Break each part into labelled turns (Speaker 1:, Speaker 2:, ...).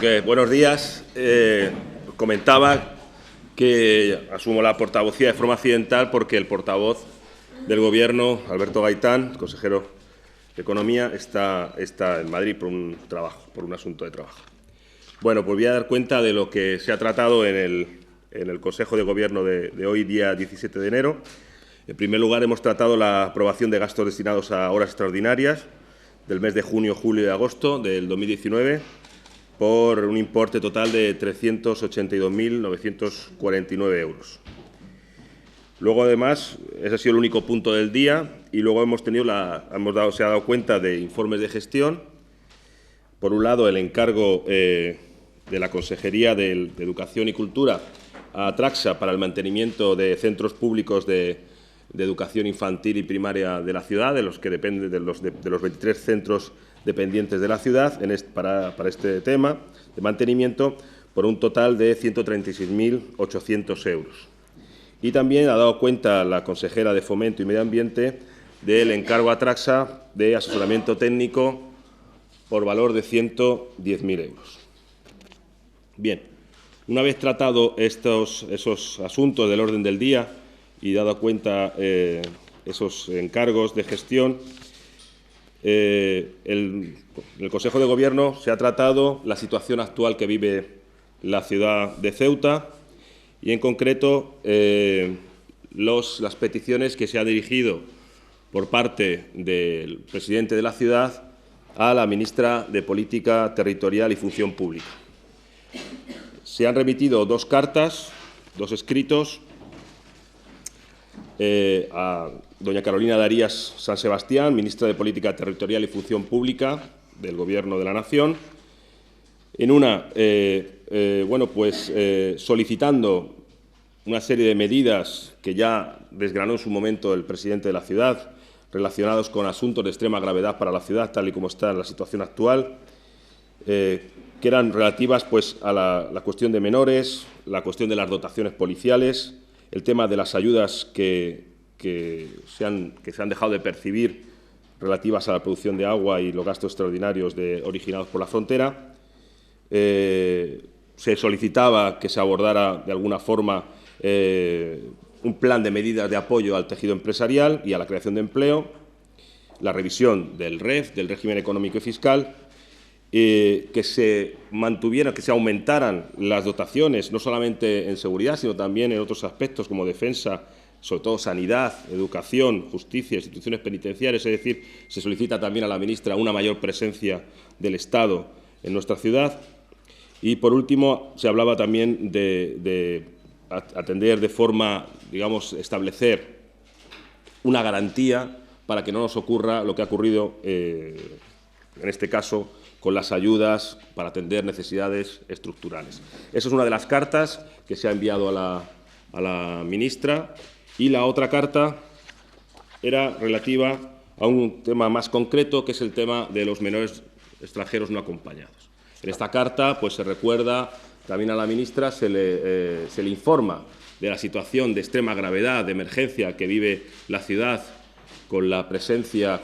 Speaker 1: Porque, buenos días. Comentaba que asumo la portavocía de forma accidental porque el portavoz del Gobierno, Alberto Gaitán, consejero de Economía, está en Madrid por un asunto de trabajo. Bueno, pues voy a dar cuenta de lo que se ha tratado en el Consejo de Gobierno de hoy, día 17 de enero. En primer lugar, hemos tratado la aprobación de gastos destinados a horas extraordinarias del mes de junio, julio y agosto del 2019 por un importe total de 382.949 euros. Luego, además, ese ha sido el único punto del día y luego se ha dado cuenta de informes de gestión. Por un lado, el encargo de la Consejería de Educación y Cultura a Traxa para el mantenimiento de centros públicos de educación infantil y primaria de la ciudad, de los que dependen de los 23 centros dependientes de la ciudad para este tema de mantenimiento, por un total de 136.800 euros. Y también ha dado cuenta la consejera de Fomento y Medio Ambiente del encargo a Traxa de asesoramiento técnico por valor de 110.000 euros. Bien, una vez tratado esos asuntos del orden del día y dado cuenta esos encargos de gestión, el Consejo de Gobierno se ha tratado la situación actual que vive la ciudad de Ceuta y, en concreto, las peticiones que se ha dirigido por parte del presidente de la ciudad a la ministra de Política Territorial y Función Pública. Se han remitido dos cartas, dos escritos, a doña Carolina Darias San Sebastián, ministra de Política Territorial y Función Pública del Gobierno de la Nación, en una, solicitando una serie de medidas que ya desgranó en su momento el presidente de la ciudad, relacionados con asuntos de extrema gravedad para la ciudad, tal y como está la situación actual, que eran relativas a la cuestión de menores, la cuestión de las dotaciones policiales, el tema de las ayudas que se han dejado de percibir relativas a la producción de agua y los gastos extraordinarios originados por la frontera. Se solicitaba que se abordara de alguna forma un plan de medidas de apoyo al tejido empresarial y a la creación de empleo, la revisión del REF, del régimen económico y fiscal, que se aumentaran las dotaciones, no solamente en seguridad, sino también en otros aspectos como defensa, sobre todo sanidad, educación, justicia, instituciones penitenciarias. Es decir, se solicita también a la ministra una mayor presencia del Estado en nuestra ciudad. Y, por último, se hablaba también de atender de forma, establecer una garantía para que no nos ocurra lo que ha ocurrido, en este caso, con las ayudas para atender necesidades estructurales. Esa es una de las cartas que se ha enviado a la ministra, y la otra carta era relativa a un tema más concreto, que es el tema de los menores extranjeros no acompañados. En esta carta se recuerda también a la ministra, se le informa de la situación de extrema gravedad, de emergencia que vive la ciudad con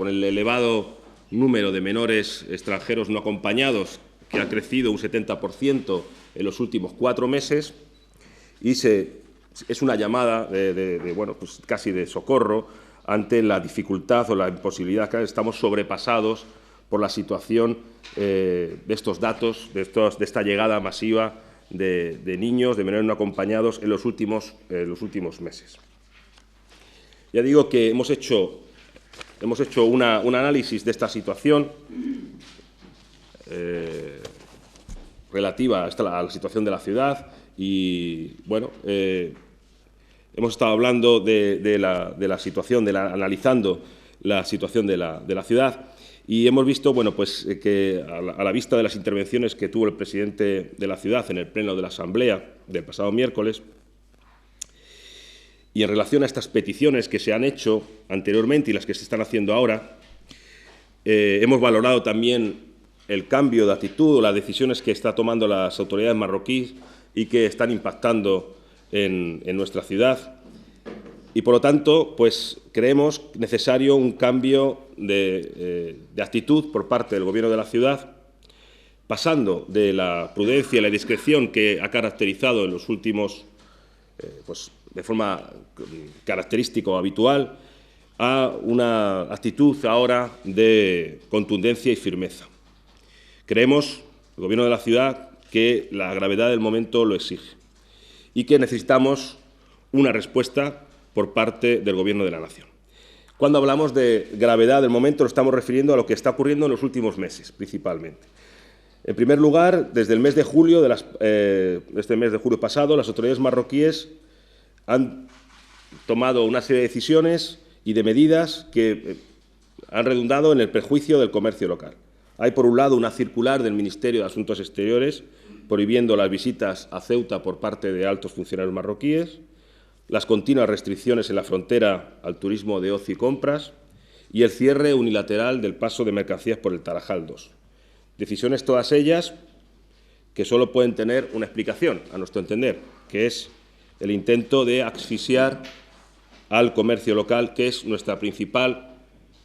Speaker 1: el elevado número de menores extranjeros no acompañados, que ha crecido un 70% en los últimos 4 meses, y es una llamada casi de socorro ante la dificultad o la imposibilidad. Estamos sobrepasados por la situación de estos datos, de esta llegada masiva de niños, de menores no acompañados en los últimos meses. Ya digo que hemos hecho un análisis de esta situación relativa a la situación de la ciudad y, hemos estado hablando analizando la situación de la ciudad, y hemos visto que a la vista de las intervenciones que tuvo el presidente de la ciudad en el pleno de la Asamblea del pasado miércoles, y en relación a estas peticiones que se han hecho anteriormente y las que se están haciendo ahora, hemos valorado también el cambio de actitud o las decisiones que están tomando las autoridades marroquíes y que están impactando en nuestra ciudad. Y, por lo tanto, creemos necesario un cambio de actitud por parte del Gobierno de la ciudad pasando de la prudencia y la discreción que ha caracterizado en los últimos, de forma característica o habitual, a una actitud ahora de contundencia y firmeza. Creemos, el Gobierno de la ciudad, que la gravedad del momento lo exige y que necesitamos una respuesta por parte del Gobierno de la nación. Cuando hablamos de gravedad del momento, nos estamos refiriendo a lo que está ocurriendo en los últimos meses, principalmente. En primer lugar, desde el mes de julio, este mes de julio pasado, las autoridades marroquíes han tomado una serie de decisiones y de medidas que han redundado en el perjuicio del comercio local. Hay, por un lado, una circular del Ministerio de Asuntos Exteriores prohibiendo las visitas a Ceuta por parte de altos funcionarios marroquíes, las continuas restricciones en la frontera al turismo de ocio y compras y el cierre unilateral del paso de mercancías por el Tarajal II. Decisiones todas ellas que solo pueden tener una explicación, a nuestro entender, que es el intento de asfixiar al comercio local, que es nuestra principal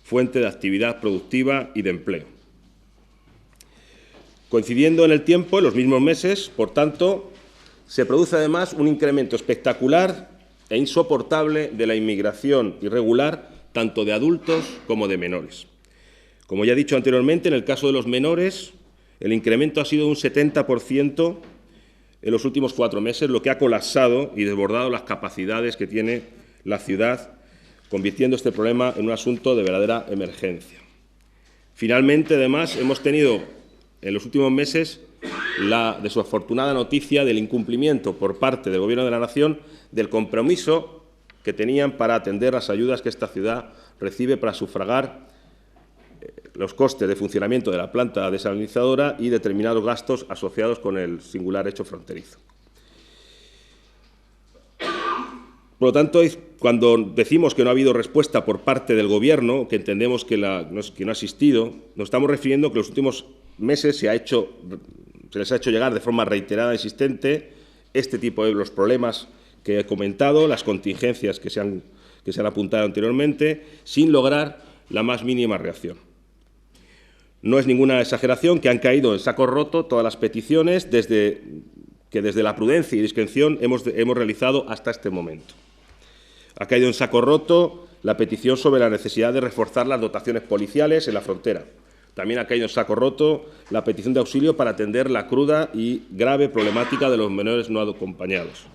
Speaker 1: fuente de actividad productiva y de empleo. Coincidiendo en el tiempo, en los mismos meses, por tanto, se produce además un incremento espectacular e insoportable de la inmigración irregular, tanto de adultos como de menores. Como ya he dicho anteriormente, en el caso de los menores, el incremento ha sido de un 70% en los últimos 4 meses, lo que ha colapsado y desbordado las capacidades que tiene la ciudad, convirtiendo este problema en un asunto de verdadera emergencia. Finalmente, además, hemos tenido en los últimos meses la desafortunada noticia del incumplimiento por parte del Gobierno de la Nación del compromiso que tenían para atender las ayudas que esta ciudad recibe para sufragar los costes de funcionamiento de la planta desalinizadora y determinados gastos asociados con el singular hecho fronterizo. Por lo tanto, cuando decimos que no ha habido respuesta por parte del Gobierno, que entendemos que no ha existido, nos estamos refiriendo a que en los últimos meses se les ha hecho llegar de forma reiterada e insistente este tipo de los problemas que he comentado, las contingencias que se han apuntado anteriormente, sin lograr la más mínima reacción. No es ninguna exageración que han caído en saco roto todas las peticiones que desde la prudencia y discreción hemos realizado hasta este momento. Ha caído en saco roto la petición sobre la necesidad de reforzar las dotaciones policiales en la frontera. También ha caído en saco roto la petición de auxilio para atender la cruda y grave problemática de los menores no acompañados.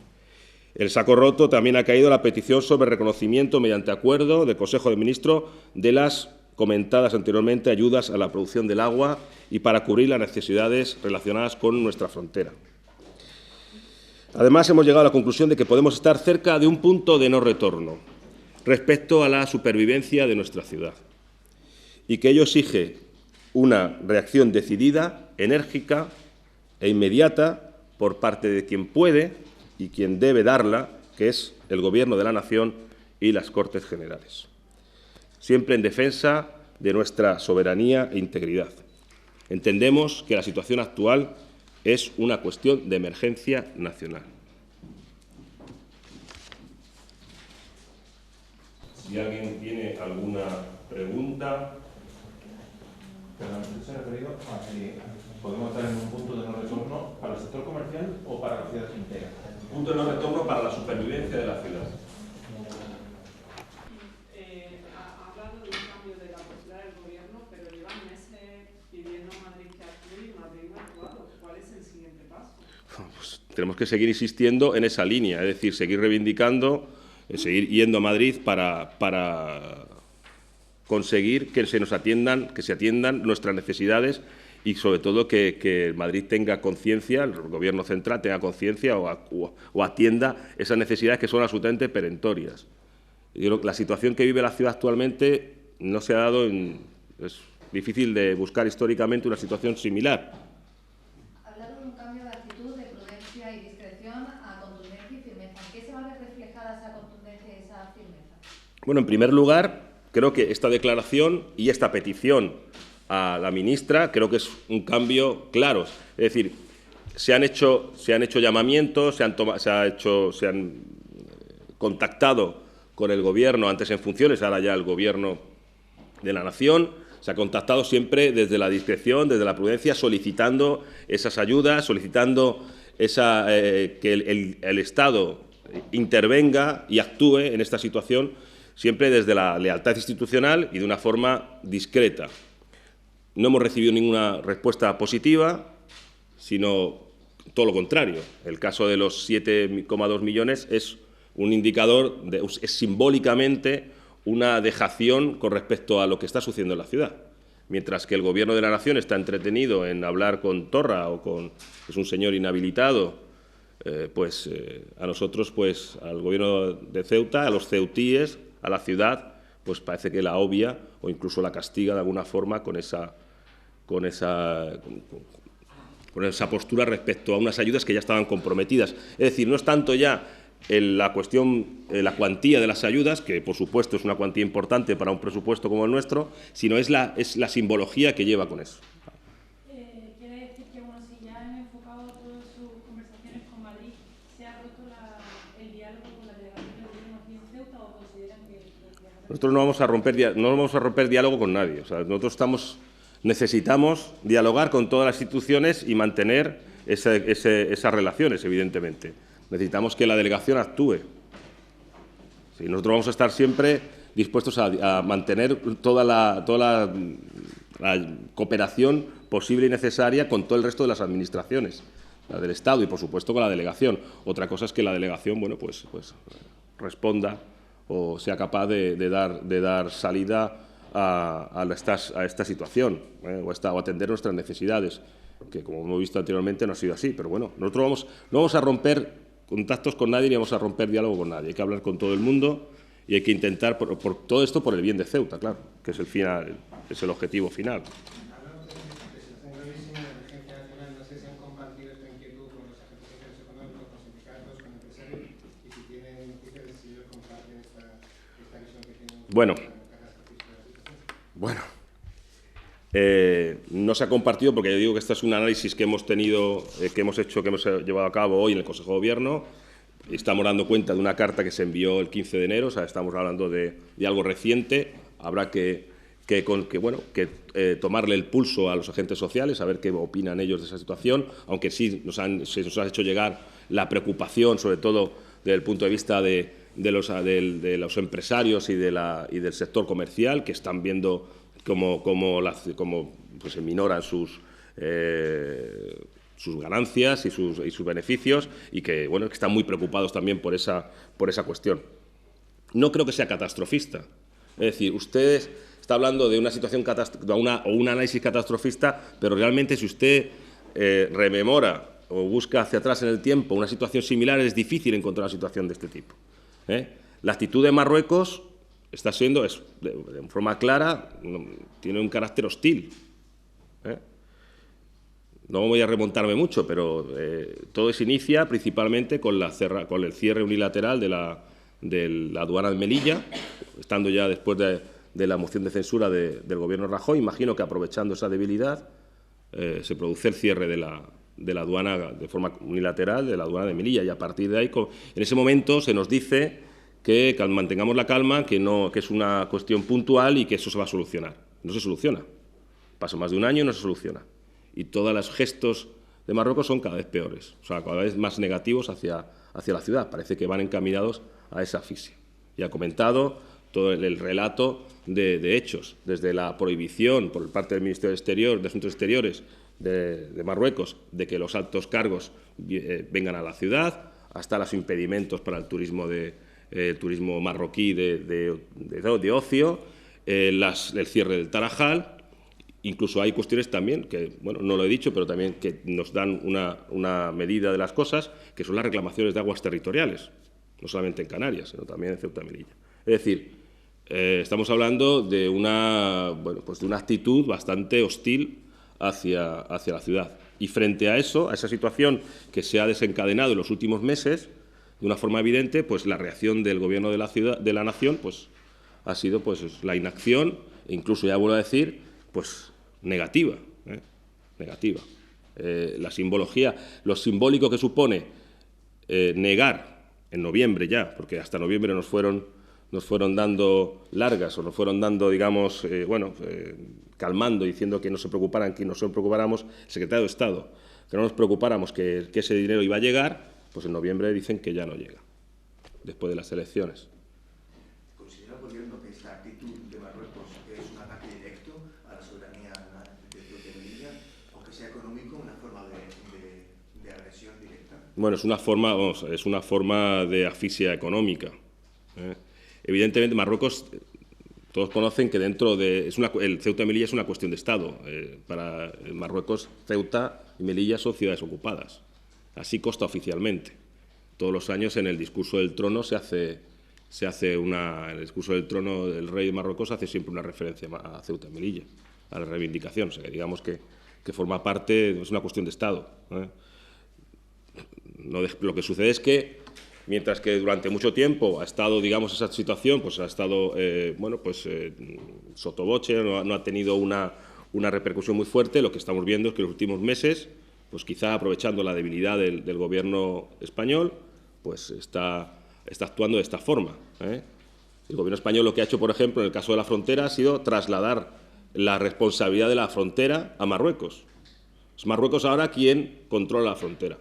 Speaker 1: En saco roto también ha caído la petición sobre reconocimiento mediante acuerdo del Consejo de Ministros de las comentadas anteriormente ayudas a la producción del agua y para cubrir las necesidades relacionadas con nuestra frontera. Además, hemos llegado a la conclusión de que podemos estar cerca de un punto de no retorno respecto a la supervivencia de nuestra ciudad y que ello exige una reacción decidida, enérgica e inmediata por parte de quien puede y quien debe darla, que es el Gobierno de la Nación y las Cortes Generales, siempre en defensa de nuestra soberanía e integridad. Entendemos que la situación actual es una cuestión de emergencia nacional. Si alguien tiene alguna pregunta.
Speaker 2: Perdón, ¿usted se ha referido a si podemos estar en un punto de no retorno para el sector comercial o para la ciudad entera?
Speaker 1: Punto de no retorno para la supervivencia de la ciudad.
Speaker 3: Ha hablado de un cambio de la postura del Gobierno, pero llevan meses pidiendo a Madrid que actúe y Madrid no ha actuado. ¿Cuál es el siguiente paso?
Speaker 1: Pues tenemos que seguir insistiendo en esa línea, es decir, seguir reivindicando, seguir yendo a Madrid para conseguir que se atiendan nuestras necesidades y, sobre todo, que Madrid tenga conciencia, el Gobierno central tenga conciencia o atienda esas necesidades que son absolutamente perentorias. Yo creo que la situación que vive la ciudad actualmente no se ha dado es difícil de buscar históricamente una situación similar.
Speaker 4: Ha hablado de un cambio de actitud, de prudencia y discreción a contundencia y firmeza. ¿En qué se va a ver reflejada esa contundencia y esa firmeza?
Speaker 1: Bueno, en primer lugar, creo que esta declaración y esta petición a la ministra creo que es un cambio claro. Es decir, se han hecho llamamientos, se han contactado con el Gobierno antes en funciones, ahora ya el Gobierno de la Nación, Se ha contactado siempre desde la discreción, desde la prudencia, solicitando esas ayudas, solicitando que el Estado intervenga y actúe en esta situación, siempre desde la lealtad institucional y de una forma discreta. No hemos recibido ninguna respuesta positiva, sino todo lo contrario. El caso de los 7,2 millones es un indicador, es simbólicamente una dejación con respecto a lo que está sucediendo en la ciudad. Mientras que el Gobierno de la Nación está entretenido en hablar con Torra o con es un señor inhabilitado, a nosotros, pues al Gobierno de Ceuta, a los ceutíes, a la ciudad, pues parece que la obvia o incluso la castiga de alguna forma con esa postura respecto a unas ayudas que ya estaban comprometidas. Es decir, no es tanto ya la cuestión, la cuantía de las ayudas, que por supuesto es una cuantía importante para un presupuesto como el nuestro, sino es la simbología que lleva con eso.
Speaker 5: ¿Quiere decir que, bueno, si ya han enfocado todas sus conversaciones con Madrid, se ha roto el diálogo con la delegación del Gobierno aquí en Ceuta o consideran que...
Speaker 1: Nosotros no vamos a romper diálogo con nadie. O sea, nosotros necesitamos dialogar con todas las instituciones y mantener esas relaciones, evidentemente. Necesitamos que la delegación actúe. Sí, nosotros vamos a estar siempre dispuestos a mantener toda la cooperación posible y necesaria con todo el resto de las administraciones, la del Estado y, por supuesto, con la delegación. Otra cosa es que la delegación, bueno, pues responda o sea capaz de dar salida a esta situación o atender nuestras necesidades, que, como hemos visto anteriormente, no ha sido así. Pero bueno, nosotros no vamos a romper contactos con nadie ni vamos a romper diálogo con nadie. Hay que hablar con todo el mundo y hay que intentar, por todo esto, por el bien de Ceuta, claro, que es el objetivo final. Bueno, no se ha compartido porque yo digo que este es un análisis que hemos llevado a cabo hoy en el Consejo de Gobierno. Estamos dando cuenta de una carta que se envió el 15 de enero, o sea, estamos hablando de algo reciente. Habrá que tomarle el pulso a los agentes sociales, a ver qué opinan ellos de esa situación, aunque sí se nos ha hecho llegar la preocupación, sobre todo desde el punto de vista de los empresarios y del sector comercial, que están viendo cómo se minoran sus ganancias y sus beneficios y que están muy preocupados también por esa cuestión. No creo que sea catastrofista. Es decir, usted está hablando de una situación o un análisis catastrofista, pero realmente si usted rememora o busca hacia atrás en el tiempo una situación similar, es difícil encontrar una situación de este tipo. La actitud de Marruecos está siendo, de forma clara, tiene un carácter hostil. No voy a remontarme mucho, pero todo se inicia principalmente con el cierre unilateral de la aduana de Melilla, estando ya después de la moción de censura del Gobierno Rajoy. Imagino que aprovechando esa debilidad se produce el cierre de la aduana de forma unilateral, de la aduana de Melilla, y a partir de ahí, en ese momento se nos dice que mantengamos la calma, que es una cuestión puntual y que eso se va a solucionar. No se soluciona. Pasa más de un año y no se soluciona. Y todos los gestos de Marruecos son cada vez peores, o sea, cada vez más negativos hacia la ciudad. Parece que van encaminados a esa asfixia. Y ha comentado todo el relato de hechos, desde la prohibición por parte del Ministerio de Asuntos Exteriores de Marruecos de que los altos cargos vengan a la ciudad, hasta los impedimentos para el turismo turismo marroquí de ocio, el cierre del Tarajal. Incluso hay cuestiones también, que no lo he dicho, pero también que nos dan una medida de las cosas, que son las reclamaciones de aguas territoriales, no solamente en Canarias, sino también en Ceuta y Melilla. Es decir, estamos hablando de una actitud bastante hostil hacia la ciudad. Y frente a eso, a esa situación que se ha desencadenado en los últimos meses, de una forma evidente, pues la reacción del Gobierno de la Nación pues ha sido la inacción, e incluso, ya vuelvo a decir, negativa. Negativa. La simbología, lo simbólico que supone negar en noviembre ya, porque hasta noviembre nos fueron nos fueron dando largas o nos fueron dando, digamos, calmando, diciendo que no se preocuparan, que no nos preocupáramos, el secretario de Estado, que no nos preocupáramos que ese dinero iba a llegar, pues en noviembre dicen que ya no llega, después de las elecciones.
Speaker 6: ¿Considera el Gobierno que esta actitud de Marruecos es un ataque directo a la soberanía de Ceuta y Melilla, aunque sea económico, una forma de agresión directa?
Speaker 1: Bueno, es una forma de asfixia económica. Evidentemente, Marruecos, todos conocen que dentro de... el Ceuta y Melilla es una cuestión de Estado. Para Marruecos, Ceuta y Melilla son ciudades ocupadas. Así consta oficialmente. Todos los años en el discurso del trono en el discurso del trono del rey de Marruecos hace siempre una referencia a Ceuta y Melilla, a la reivindicación. O sea, que digamos que forma parte, es una cuestión de Estado. Lo que sucede es que, mientras que durante mucho tiempo ha estado, digamos, esa situación, pues ha estado, sotoboche, no ha tenido una repercusión muy fuerte, lo que estamos viendo es que en los últimos meses, pues quizá aprovechando la debilidad del gobierno español, pues está actuando de esta forma. El gobierno español lo que ha hecho, por ejemplo, en el caso de la frontera, ha sido trasladar la responsabilidad de la frontera a Marruecos. Es Marruecos ahora quien controla la frontera.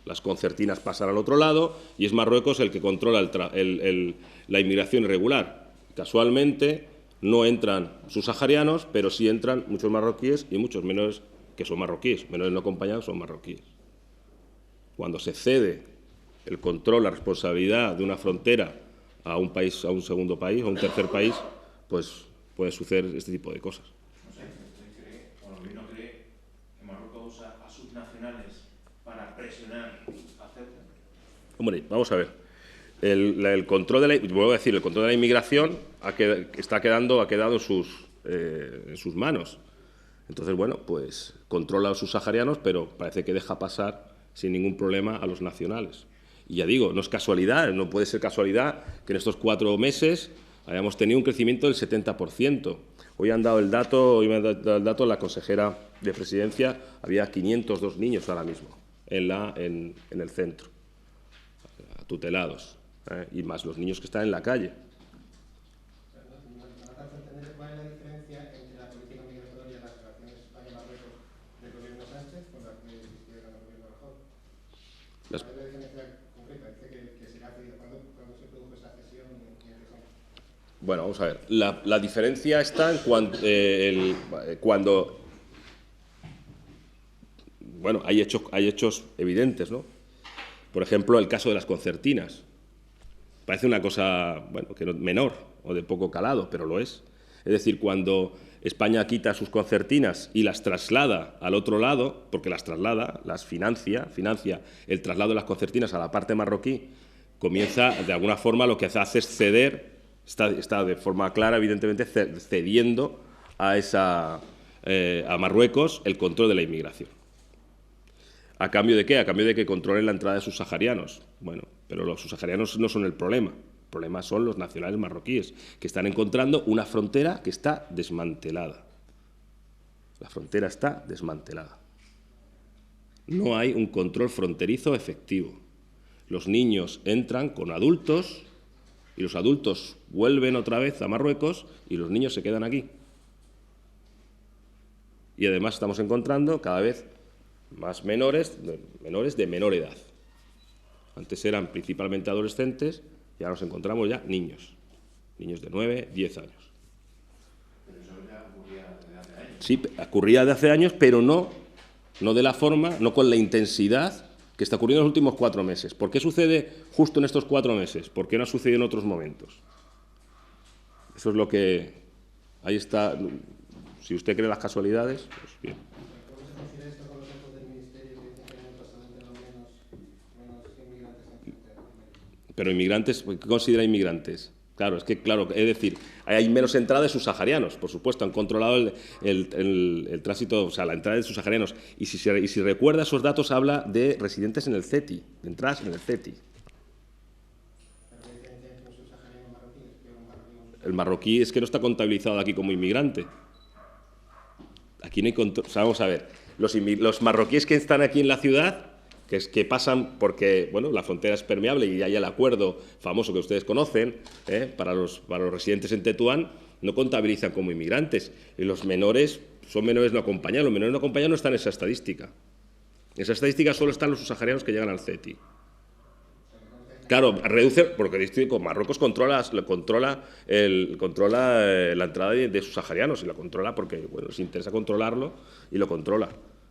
Speaker 1: Las concertinas pasan al otro lado y es Marruecos el que controla la inmigración irregular. Casualmente no entran subsaharianos, pero sí entran muchos marroquíes y muchos menores que son marroquíes, menores no acompañados son marroquíes. Cuando se cede el control, la responsabilidad de una frontera a un país, a un segundo país, a un tercer país, pues puede suceder este tipo de cosas.
Speaker 2: No sé, ¿usted cree, o el gobierno cree, que Marruecos usa a sus nacionales para presionar a Ceuta?
Speaker 1: Hombre, vamos a ver. El control de la inmigración ha quedado en sus manos. Entonces, bueno, pues controla a los subsaharianos, pero parece que deja pasar sin ningún problema a los nacionales. Y ya digo, no es casualidad, no puede ser casualidad que en estos 4 meses hayamos tenido un crecimiento del 70%. Hoy me ha dado el dato la consejera de Presidencia, había 502 niños ahora mismo en el centro, tutelados, y más los niños que están en la calle.
Speaker 7: ¿Cuál es la diferencia entre la política migratoria y las relaciones España-Marruecos del gobierno Sánchez con la que existió en el gobierno Rajoy? ¿Cuál es la diferencia concreta? Dice que será cedido. ¿Cuándo se produjo esa cesión?
Speaker 1: Bueno, vamos a ver. La diferencia está en cuando bueno, hay hechos evidentes, ¿no? Por ejemplo, el caso de las concertinas. Parece una cosa, bueno, que menor o de poco calado, pero lo es. Es decir, cuando España quita sus concertinas y las traslada al otro lado, porque las traslada, las financia el traslado de las concertinas a la parte marroquí, comienza, de alguna forma, lo que hace es ceder, está de forma clara, evidentemente, cediendo a Marruecos el control de la inmigración. ¿A cambio de qué? A cambio de que controlen la entrada de subsaharianos. Bueno, pero los subsaharianos no son el problema. El problema son los nacionales marroquíes, que están encontrando una frontera que está desmantelada. La frontera está desmantelada. No hay un control fronterizo efectivo. Los niños entran con adultos y los adultos vuelven otra vez a Marruecos y los niños se quedan aquí. Y además estamos encontrando cada vez más menores de menor edad. Antes eran principalmente adolescentes y ahora nos encontramos ya niños de 9, 10 años.
Speaker 2: Pero eso ya ocurría desde hace años.
Speaker 1: Sí, ocurría de hace años, pero no de la forma, no con la intensidad que está ocurriendo en los últimos 4 meses. ¿Por qué sucede justo en estos 4 meses? ¿Por qué no ha sucedido en otros momentos? Eso es lo que... Ahí está... Si usted cree las casualidades, pues bien.
Speaker 7: ¿Cómo se considera esto con los datos del Ministerio que dicen que hay supuestamente menos inmigrantes en Ceuta?
Speaker 1: Pero inmigrantes, ¿qué considera inmigrantes? Claro, es decir, hay menos entrada de subsaharianos, por supuesto, han controlado el tránsito, o sea, la entrada de subsaharianos. Y si recuerda esos datos, habla de residentes en el CETI, de entradas en el CETI. El marroquí es que no está contabilizado aquí como inmigrante. Aquí no hay control. O sea, vamos a ver, los marroquíes que están aquí en la ciudad que pasan porque, bueno, la frontera es permeable y hay el acuerdo famoso que ustedes conocen, para los residentes en Tetuán, no contabilizan como inmigrantes. Y los menores son menores no acompañados. Los menores no acompañados no están en esa estadística. En esa estadística solo están los subsaharianos que llegan al CETI. Claro, reduce, porque con Marruecos controla la entrada de subsaharianos, y la controla porque, bueno, les interesa controlarlo y lo controla.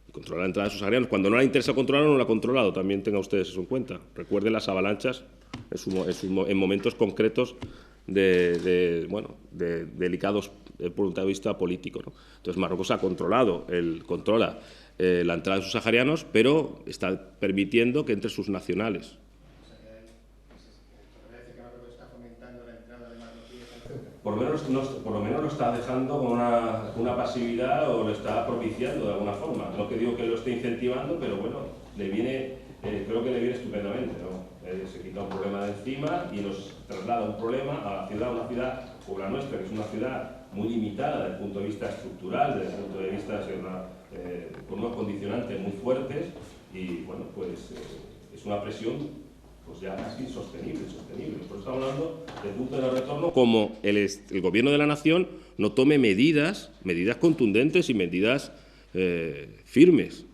Speaker 1: Y controla la entrada de subsaharianos. Cuando no le interesa controlarlo, no lo ha controlado. También tengan ustedes eso en cuenta. Recuerden las avalanchas en momentos concretos delicados desde el punto de vista político, ¿no? Entonces Marruecos controla la entrada de subsaharianos, pero está permitiendo que entre sus nacionales. Por lo menos lo está dejando con una pasividad, o lo está propiciando de alguna forma. No que digo que lo esté incentivando, pero bueno, creo que le viene estupendamente, ¿no? Se quita un problema de encima y nos traslada un problema a la ciudad, una ciudad como la nuestra, que es una ciudad muy limitada desde el punto de vista estructural, desde el punto de vista con unos condicionantes muy fuertes, y bueno, pues es una presión pues ya casi insostenible. Por eso estamos hablando del punto de no retorno, como el Gobierno de la Nación no tome medidas contundentes y medidas firmes.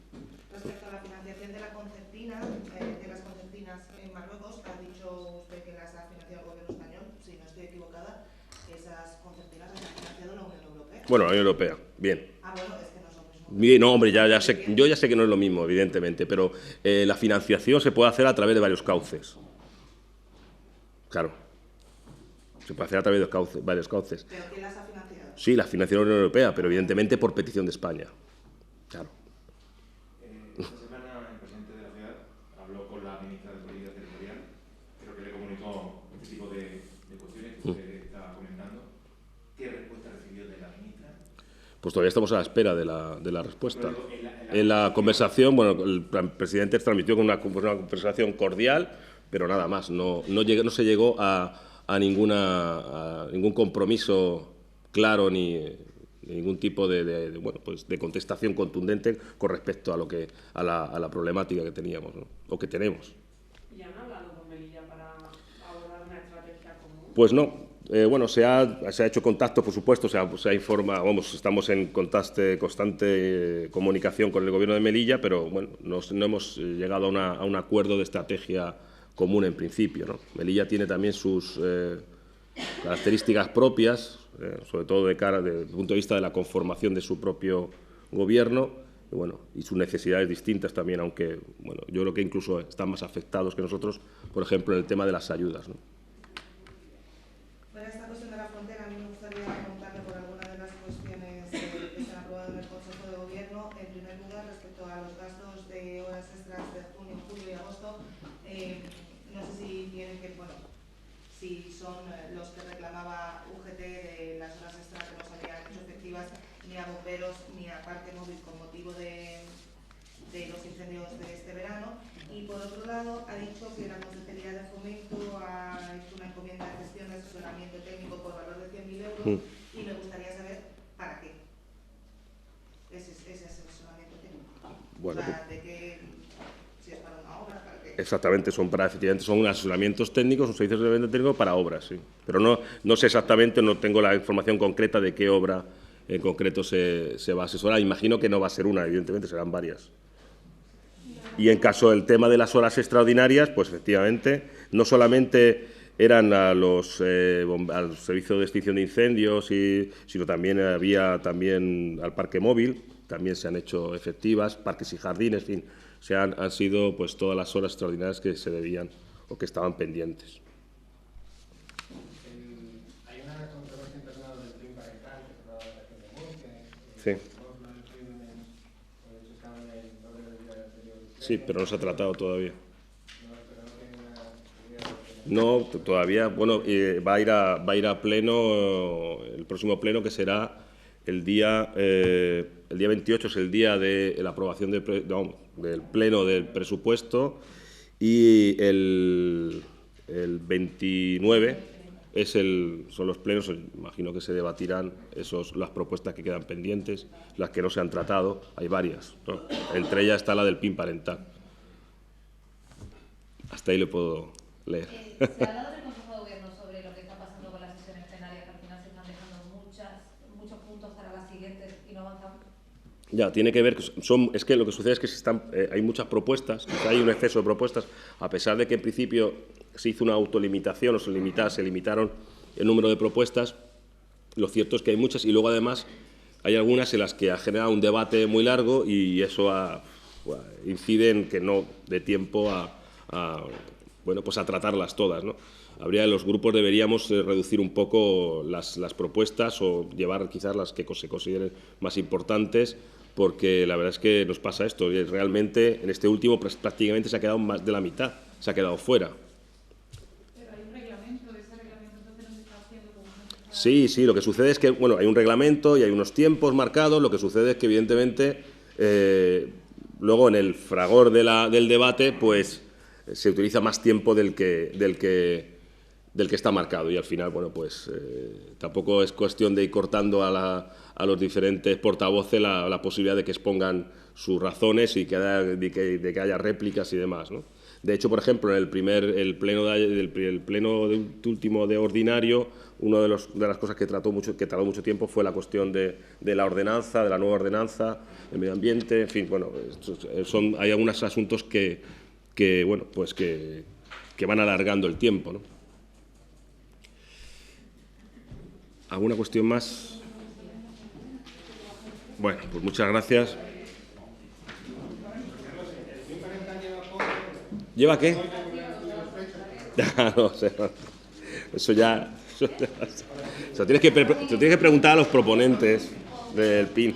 Speaker 8: Respecto a la financiación de la concertina, de las concertinas en Marruecos, ha dicho usted que las ha financiado el Gobierno español. Si no estoy equivocada, esas concertinas las ha financiado la Unión Europea.
Speaker 1: Bueno, la Unión Europea, bien.
Speaker 8: Bueno, es que no son mismos.
Speaker 1: Bien, no, hombre, yo ya sé que no es lo mismo, evidentemente, pero la financiación se puede hacer a través de varios cauces. Claro. Se puede hacer a través de varios cauces.
Speaker 8: ¿Pero quién las ha financiado?
Speaker 1: Sí, las financió la Unión Europea, pero evidentemente por petición de España. Claro.
Speaker 2: Esta semana el presidente de la ciudad habló con la ministra de Política Territorial. Creo que le comunicó este tipo de cuestiones que usted está comentando. ¿Qué respuesta recibió de la ministra?
Speaker 1: Pues todavía estamos a la espera de la respuesta. En la conversación, bueno, el presidente transmitió con una conversación cordial, pero nada más. No se llegó a ningún compromiso claro ni ningún tipo de contestación contundente con respecto a la problemática que teníamos, ¿no? O que tenemos.
Speaker 3: ¿Y han hablado con Melilla para abordar una estrategia común?
Speaker 1: Pues no. Se ha hecho contacto, por supuesto, se ha informado, estamos en constante comunicación con el Gobierno de Melilla, pero bueno, no hemos llegado a un acuerdo de estrategia común en principio, ¿no? Melilla tiene también sus características propias, sobre todo desde el punto de vista de la conformación de su propio gobierno, y sus necesidades distintas también, aunque yo creo que incluso están más afectados que nosotros, por ejemplo, en el tema de las ayudas, ¿no?
Speaker 8: Bueno, esta cuestión de la frontera, a mí me gustaría preguntarle por alguna de las cuestiones que se han aprobado en el Consejo de Gobierno. En primer lugar, respecto a los gastos de horas extras de junio, julio y agosto, no sé si tienen si son los que reclamaba UGT de las horas extras que no se habían hecho efectivas ni a bomberos ni a Parque Móvil con motivo de los incendios de este verano. Y por otro lado, ha dicho que la Consejería de Fomento ha hecho una encomienda de gestión de asesoramiento técnico por valor de 100.000 euros y me gustaría saber para qué ese asesoramiento técnico.
Speaker 1: Bueno,
Speaker 8: si es para una obra, para qué.
Speaker 1: Exactamente, efectivamente son asesoramientos técnicos, son servicios de asesoramiento técnico para obras, sí. Pero no sé exactamente, no tengo la información concreta de qué obra en concreto se va a asesorar. Imagino que no va a ser una, evidentemente serán varias. Y en caso del tema de las horas extraordinarias, pues efectivamente, no solamente eran al servicio de extinción de incendios, sino también había al Parque Móvil, también se han hecho efectivas, parques y jardines, en fin, han sido pues todas las horas extraordinarias que se debían o que estaban pendientes.
Speaker 7: Hay una controversia internacional del PIN parental que se ha dado en la región de Murcia.
Speaker 1: Sí. Sí, pero no se ha tratado todavía. No, todavía, va a ir a pleno, el próximo pleno, que será el día 28, es el día de la aprobación del pleno del presupuesto, y el 29 son los plenos. Imagino que se debatirán las propuestas que quedan pendientes, las que no se han tratado, hay varias, ¿no? Entre ellas está la del PIN parental. Hasta ahí lo puedo leer.
Speaker 4: Se ha hablado en el Consejo de Gobierno sobre lo que está pasando con las sesiones plenarias, que al final se están dejando muchos puntos para las siguientes y no avanzamos.
Speaker 1: Ya, tiene que ver, es que lo que sucede es que hay muchas propuestas, hay un exceso de propuestas, a pesar de que en principio se hizo una autolimitación o se limitaron el número de propuestas, lo cierto es que hay muchas y luego además hay algunas en las que ha generado un debate muy largo y eso incide en que no dé tiempo pues a tratarlas todas, ¿no? Los grupos deberíamos reducir un poco las propuestas o llevar quizás las que se consideren más importantes, porque la verdad es que nos pasa esto. Realmente en este último prácticamente se ha quedado más de la mitad, se ha quedado fuera.
Speaker 5: Pero hay un reglamento, ese reglamento entonces no se está haciendo como se está...
Speaker 1: Sí, lo que sucede es que, bueno, hay un reglamento y hay unos tiempos marcados, lo que sucede es que evidentemente luego en el fragor del debate pues se utiliza más tiempo del que está marcado y al final, bueno, pues tampoco es cuestión de ir cortando a los diferentes portavoces la posibilidad de que expongan sus razones y de que haya réplicas y demás, ¿no? De hecho, por ejemplo, en el pleno último de ordinario, una de las cosas que tardó mucho tiempo fue la cuestión de la ordenanza, de la nueva ordenanza de medio ambiente, en fin, bueno, hay algunos asuntos que van alargando el tiempo, ¿no? ¿Alguna cuestión más? Bueno, pues muchas gracias. ¿Lleva qué? No sé, eso ya... Eso tienes que preguntar a los proponentes del PIN.